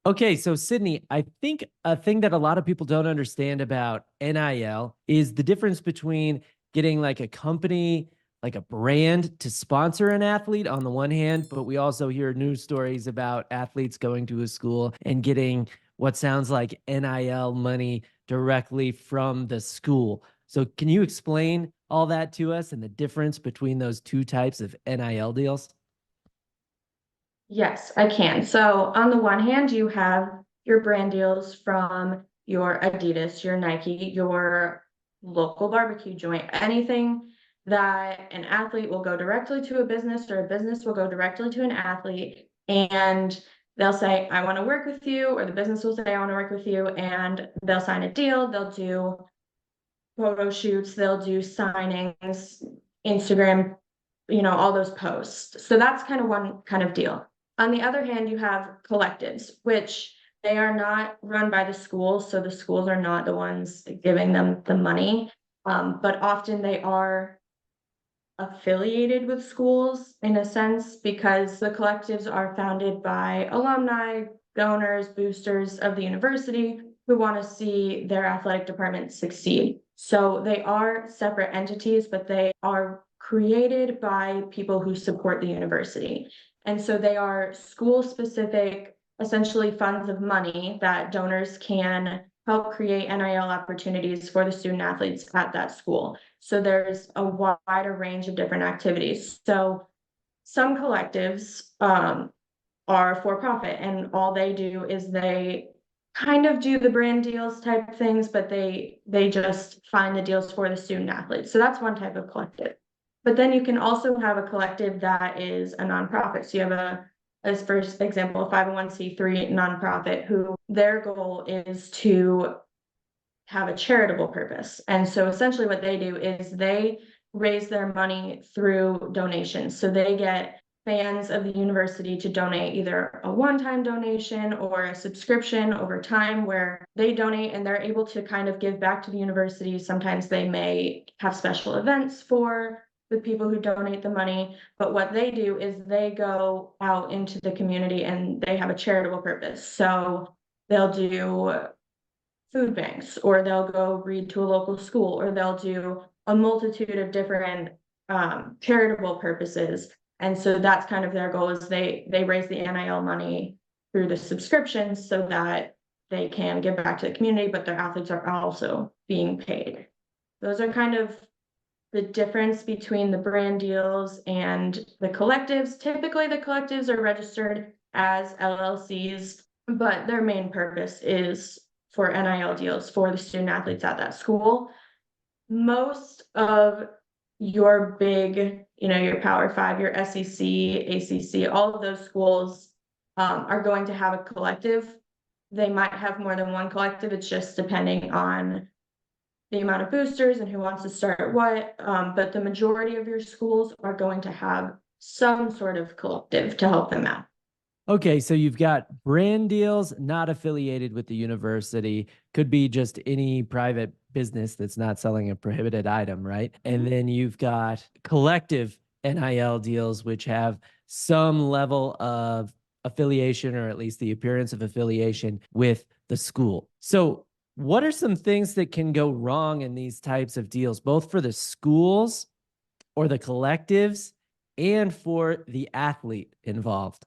Okay, so Sydney, I think a thing that a lot of people don't understand about NIL is the difference between getting like a company, like a brand to sponsor an athlete on the one hand, but we also hear news stories about athletes going to a school and getting what sounds like NIL money directly from the school. So can you explain all that to us and the difference between those two types of NIL deals? Yes, I can. So on the one hand, you have your brand deals from your Adidas, your Nike, your local barbecue joint, anything that an athlete will go directly to a business or a business will go directly to an athlete and they'll say, I want to work with you, or the business will say, I want to work with you, and they'll sign a deal, they'll do photo shoots, they'll do signings, Instagram, all those posts. So that's kind of one kind of deal. On the other hand, you have collectives, which they are not run by the schools. So the schools are not the ones giving them the money. But often they are affiliated with schools in a sense because the collectives are founded by alumni, donors, boosters of the university who want to see their athletic department succeed. So they are separate entities, but they are created by people who support the university. And so they are school specific, essentially funds of money that donors can help create NIL opportunities for the student athletes at that school. So there's a wider range of different activities. So some collectives are for profit, and all they do is they kind of do the brand deals type things, but they just find the deals for the student athletes. So that's one type of collective. But then you can also have a collective that is a nonprofit. So you have as first example, a 501c3 nonprofit who their goal is to have a charitable purpose. And so essentially what they do is they raise their money through donations. So they get fans of the university to donate either a one-time donation or a subscription over time where they donate and they're able to kind of give back to the university. Sometimes they may have special events for the people who donate the money, but what they do is they go out into the community and they have a charitable purpose. So they'll do food banks, or they'll go read to a local school, or they'll do a multitude of different charitable purposes. And so that's kind of their goal is they raise the NIL money through the subscriptions so that they can give back to the community, but their athletes are also being paid. Those are kind of the difference between the brand deals and the collectives. Typically, the collectives are registered as LLCs, but their main purpose is for NIL deals for the student athletes at that school. Most of your big, your Power Five, your SEC, ACC, all of those schools are going to have a collective. They might have more than one collective. It's just depending on the amount of boosters and who wants to start what. But the majority of your schools are going to have some sort of collective to help them out. Okay, so you've got brand deals not affiliated with the university, could be just any private business that's not selling a prohibited item, right? And then you've got collective NIL deals, which have some level of affiliation, or at least the appearance of affiliation with the school. So what are some things that can go wrong in these types of deals, both for the schools or the collectives and for the athlete involved?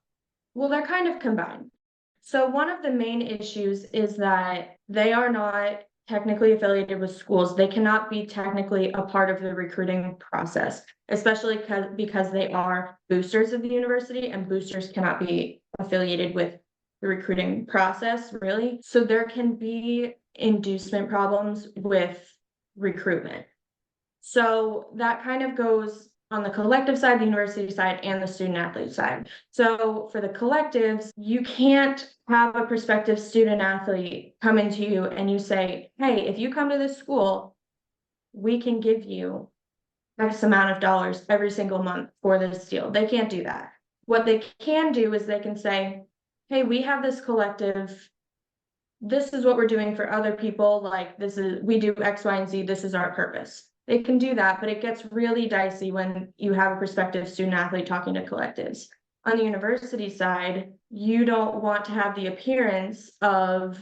Well, they're kind of combined. So one of the main issues is that they are not technically affiliated with schools. They cannot be technically a part of the recruiting process, especially because they are boosters of the university, and boosters cannot be affiliated with the recruiting process, really. So there can be inducement problems with recruitment. So that kind of goes on the collective side, the university side, and the student athlete side. So for the collectives, you can't have a prospective student athlete come into you and you say, hey, if you come to this school, we can give you X amount of dollars every single month for this deal. They can't do that. What they can do is they can say, hey, we have this collective. This is what we're doing for other people. Like we do X, Y, and Z. This is our purpose. They can do that, but it gets really dicey when you have a prospective student athlete talking to collectives. On the university side, you don't want to have the appearance of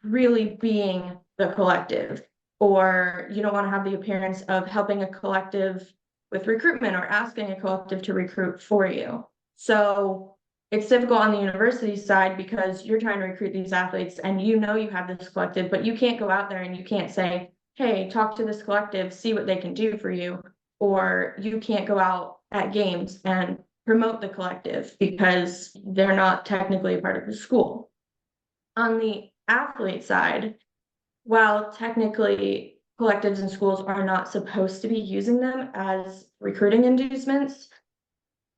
really being the collective, or you don't want to have the appearance of helping a collective with recruitment or asking a collective to recruit for you. So it's difficult on the university side because you're trying to recruit these athletes and you know you have this collective, but you can't go out there and you can't say, hey, talk to this collective, see what they can do for you. Or you can't go out at games and promote the collective because they're not technically a part of the school. On the athlete side, while technically collectives and schools are not supposed to be using them as recruiting inducements,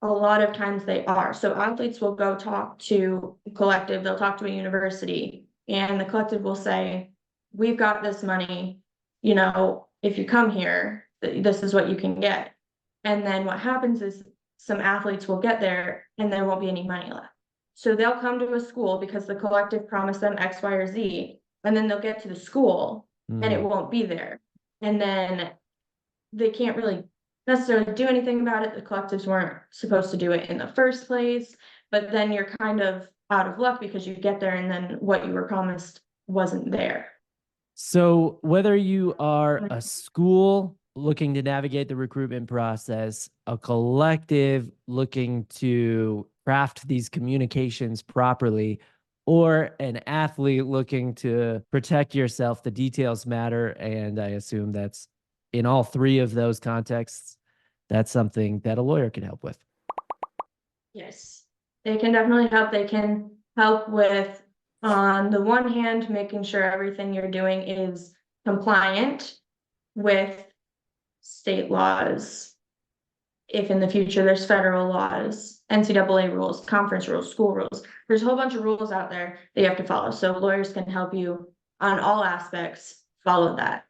a lot of times they are. So athletes will go talk to a collective, they'll talk to a university, and the collective will say, we've got this money, you know, if you come here, this is what you can get. And then what happens is some athletes will get there and there won't be any money left. So they'll come to a school because the collective promised them X, Y, or Z, and then they'll get to the school and it won't be there. And then they can't really necessarily do anything about it. The collectives weren't supposed to do it in the first place, but then you're kind of out of luck because you get there and then what you were promised wasn't there. So whether you are a school looking to navigate the recruitment process, a collective looking to craft these communications properly, or an athlete looking to protect yourself, the details matter. And I assume that's in all three of those contexts, that's something that a lawyer can help with. Yes, they can definitely help. They can help with, on the one hand, making sure everything you're doing is compliant with state laws. If in the future there's federal laws, NCAA rules, conference rules, school rules, there's a whole bunch of rules out there that you have to follow. So lawyers can help you on all aspects follow that,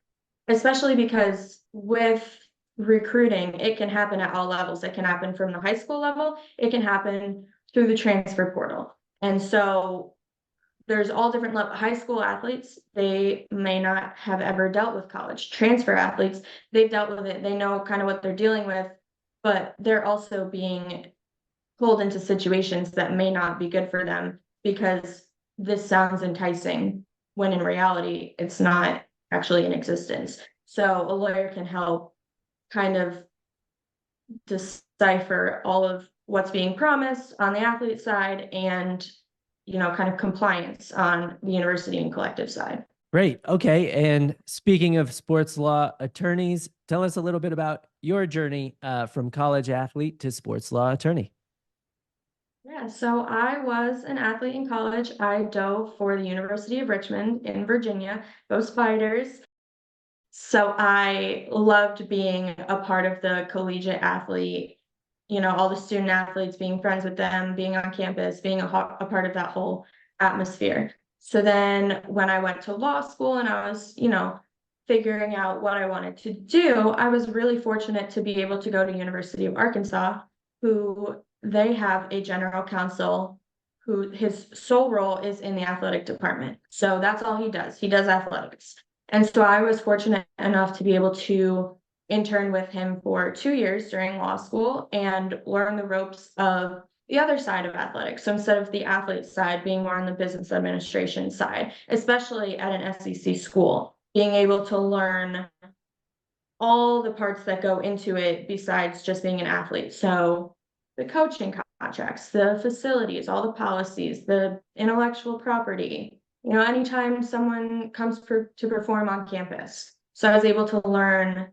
especially because with recruiting, it can happen at all levels. It can happen from the high school level. It can happen through the transfer portal. And so there's all different high school athletes, they may not have ever dealt with college. Transfer athletes, they've dealt with it. They know kind of what they're dealing with, but they're also being pulled into situations that may not be good for them because this sounds enticing when in reality, it's not actually in existence. So a lawyer can help kind of decipher all of what's being promised on the athlete side and, you know, kind of compliance on the university and collective side. Great. Okay. And speaking of sports law attorneys, tell us a little bit about your journey from college athlete to sports law attorney. Yeah, so I was an athlete in college. I dove for the University of Richmond in Virginia, go Spiders. So I loved being a part of the collegiate athlete, you know, all the student athletes, being friends with them, being on campus, being a part of that whole atmosphere. So then when I went to law school and I was, you know, figuring out what I wanted to do, I was really fortunate to be able to go to University of Arkansas, who they have a general counsel who his sole role is in the athletic department. So that's all he does. He does athletics. And so I was fortunate enough to be able to intern with him for 2 years during law school and learn the ropes of the other side of athletics. So instead of the athlete side, being more on the business administration side, especially at an SEC school, being able to learn all the parts that go into it besides just being an athlete. So the coaching contracts, the facilities, all the policies, the intellectual property, you know, anytime someone comes to perform on campus. So I was able to learn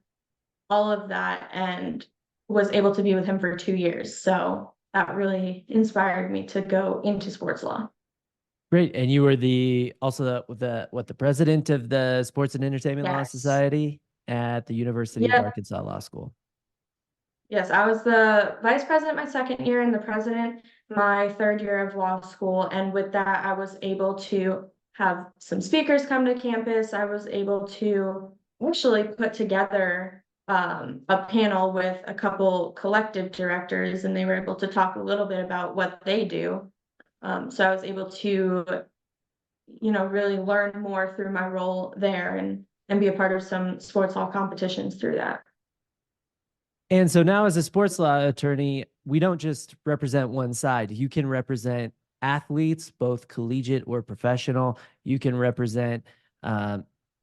all of that and was able to be with him for 2 years. So that really inspired me to go into sports law. Great. And you were the president of the Sports and Entertainment Law Yes. Society at the University of Arkansas Law School. Yes, I was the vice president my second year and the president my third year of law school. And with that, I was able to have some speakers come to campus. I was able to actually put together a panel with a couple collective directors, and they were able to talk a little bit about what they do. So I was able to, you know, really learn more through my role there and be a part of some sports law competitions through that. And so now as a sports law attorney, we don't just represent one side. You can represent athletes, both collegiate or professional. You can represent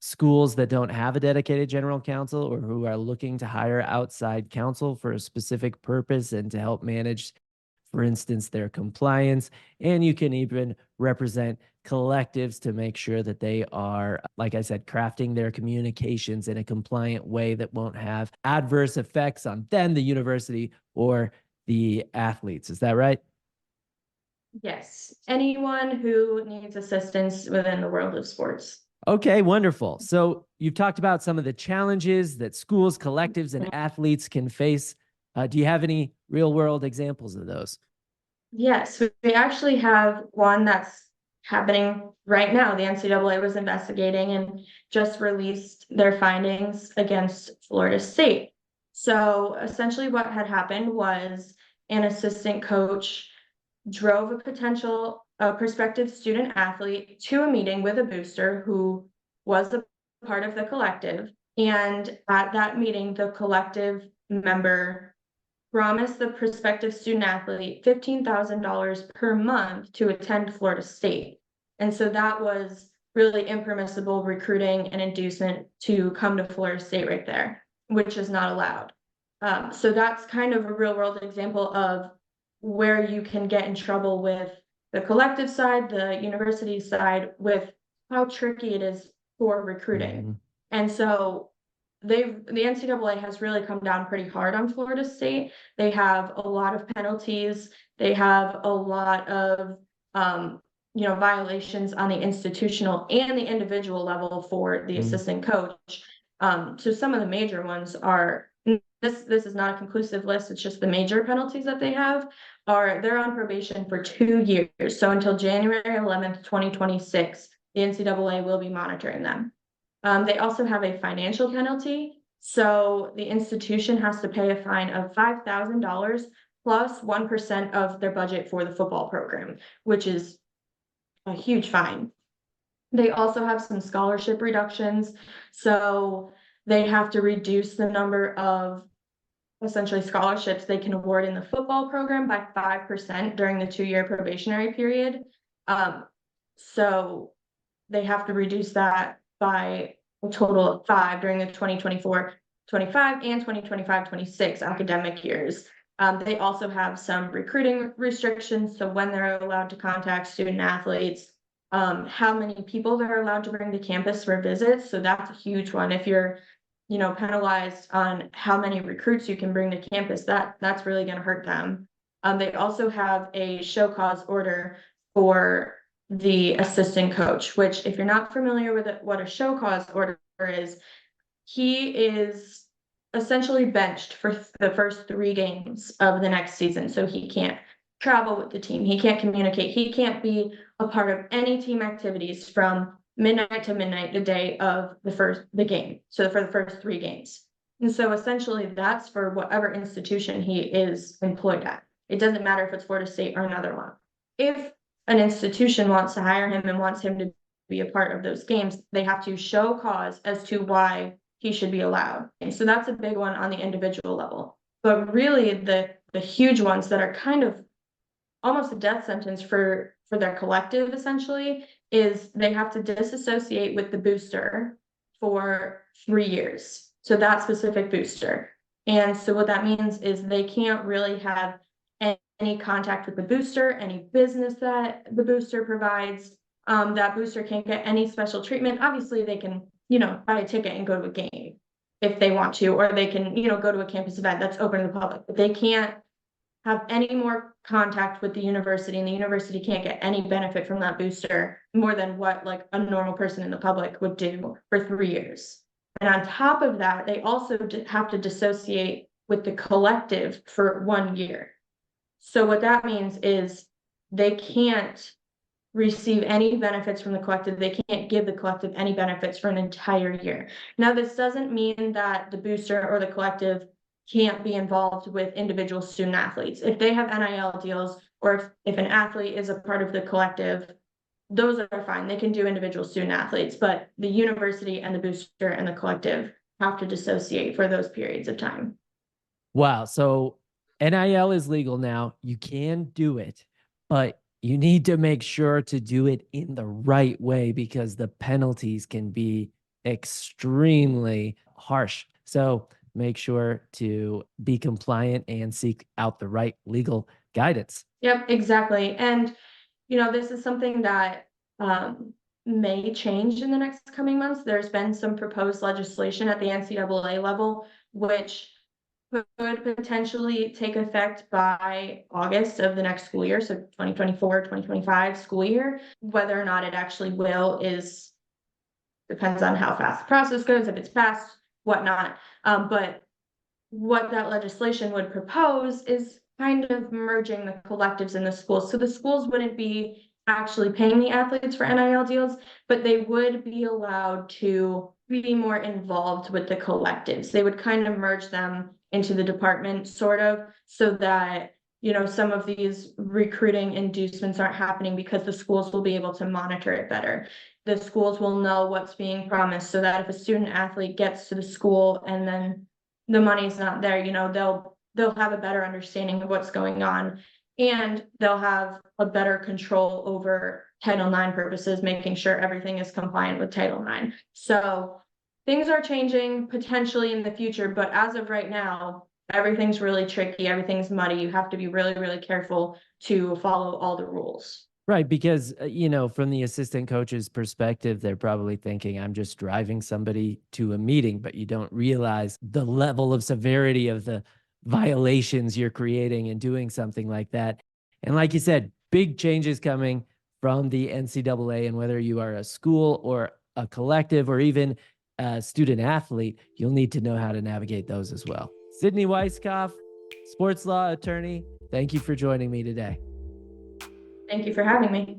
schools that don't have a dedicated general counsel or who are looking to hire outside counsel for a specific purpose and to help manage, for instance, their compliance. And you can even represent collectives to make sure that they are, like I said, crafting their communications in a compliant way that won't have adverse effects on them, the university, or the athletes. Is that right? Yes, anyone who needs assistance within the world of sports. Okay, wonderful. So you've talked about some of the challenges that schools, collectives, and athletes can face. Do you have any real world examples of those? Yes, we actually have one that's happening right now. The NCAA was investigating and just released their findings against Florida State. So essentially what had happened was an assistant coach drove a prospective student athlete to a meeting with a booster who was a part of the collective. And at that meeting, the collective member promised the prospective student athlete $15,000 per month to attend Florida State. And so that was really impermissible recruiting and inducement to come to Florida State right there, which is not allowed. So that's kind of a real world example of where you can get in trouble with the collective side, the university side, with how tricky it is for recruiting. Mm-hmm. And so the NCAA has really come down pretty hard on Florida State. They have a lot of penalties. They have a lot of violations on the institutional and the individual level for the assistant coach. So some of the major ones are this is not a conclusive list. It's just the major penalties that they have are they're on probation for 2 years. So until January 11th, 2026, the NCAA will be monitoring them. They also have a financial penalty. So the institution has to pay a fine of $5,000 plus 1% of their budget for the football program, which is a huge fine. They also have some scholarship reductions. So they have to reduce the number of essentially scholarships they can award in the football program by 5% during the 2-year probationary period. So they have to reduce that by a total of 5 during the 2024-25 and 2025-26 academic years. They also have some recruiting restrictions. So when they're allowed to contact student athletes, how many people they're allowed to bring to campus for visits. So that's a huge one. If you're, penalized on how many recruits you can bring to campus, that's really going to hurt them. They also have a show cause order for the assistant coach, which if you're not familiar with it, what a show cause order is, he is essentially benched for the first 3 games of the next season. So he can't travel with the team. He can't communicate. He can't be a part of any team activities from midnight to midnight the day of the game. So for the first 3 games. And so essentially that's for whatever institution he is employed at. It doesn't matter if it's Florida State or another one. If an institution wants to hire him and wants him to be a part of those games, they have to show cause as to why he should be allowed. And so that's a big one on the individual level. But really the huge ones that are kind of almost a death sentence for their collective essentially is they have to disassociate with the booster for 3 years. So that specific booster. And so what that means is they can't really have any contact with the booster, any business that the booster provides. That booster can't get any special treatment. Obviously they can, buy a ticket and go to a game if they want to, or they can, go to a campus event that's open to the public, but they can't have any more contact with the university, and the university can't get any benefit from that booster more than what like a normal person in the public would do for 3 years. And on top of that, they also have to dissociate with the collective for 1 year. So what that means is they can't receive any benefits from the collective. They can't give the collective any benefits for an entire year. Now, this doesn't mean that the booster or the collective can't be involved with individual student athletes. If they have NIL deals, or if an athlete is a part of the collective, those are fine. They can do individual student athletes, but the university and the booster and the collective have to dissociate for those periods of time. Wow. So NIL is legal now. You can do it, but you need to make sure to do it in the right way because the penalties can be extremely harsh. So make sure to be compliant and seek out the right legal guidance. Yep, exactly. And, this is something that may change in the next coming months. There's been some proposed legislation at the NCAA level, which could potentially take effect by August of the next school year, so 2024, 2025 school year. Whether or not it actually will is depends on how fast the process goes, if it's passed, whatnot. But what that legislation would propose is kind of merging the collectives in the schools. So the schools wouldn't be actually paying the athletes for NIL deals, but they would be allowed to be more involved with the collectives. They would kind of merge them into the department, sort of, so that some of these recruiting inducements aren't happening because the schools will be able to monitor it better. The schools will know what's being promised so that if a student athlete gets to the school and then the money's not there, they'll have a better understanding of what's going on, and they'll have a better control over Title IX purposes, making sure everything is compliant with Title IX. So things are changing potentially in the future, but as of right now, everything's really tricky, everything's muddy. You have to be really, really careful to follow all the rules. Right, because from the assistant coach's perspective, they're probably thinking, I'm just driving somebody to a meeting, but you don't realize the level of severity of the violations you're creating and doing something like that. And like you said, big changes coming from the NCAA, and whether you are a school or a collective or even a student athlete, you'll need to know how to navigate those as well. Sydney Weiskopf, sports law attorney, thank you for joining me today. Thank you for having me.